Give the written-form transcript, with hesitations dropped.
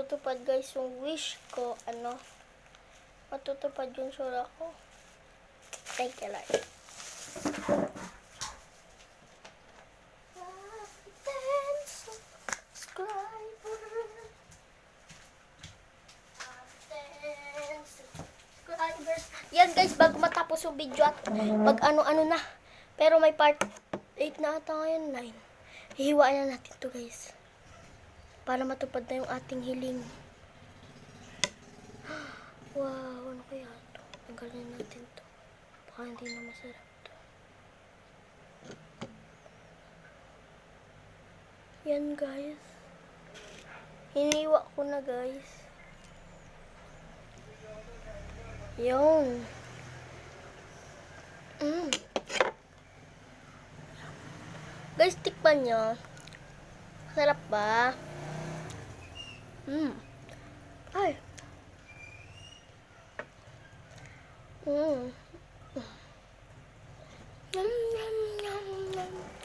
matutupad guys yung wish ko, matutupad yung sura ko. Thank you, Lord. 10 subscribers. Yan guys, bago matapos yung video at mag ano na. Pero may part 8 na ata ngayon, 9. Hihiwaan na natin to guys. Para matupad na yung ating hiling. Wow, ano kaya to? Tanggalin natin to. Baka hindi na masarap to. Yan guys. Hiniwa ko na guys. Yun. Guys, tikman nyo. Masarap ba? Ay.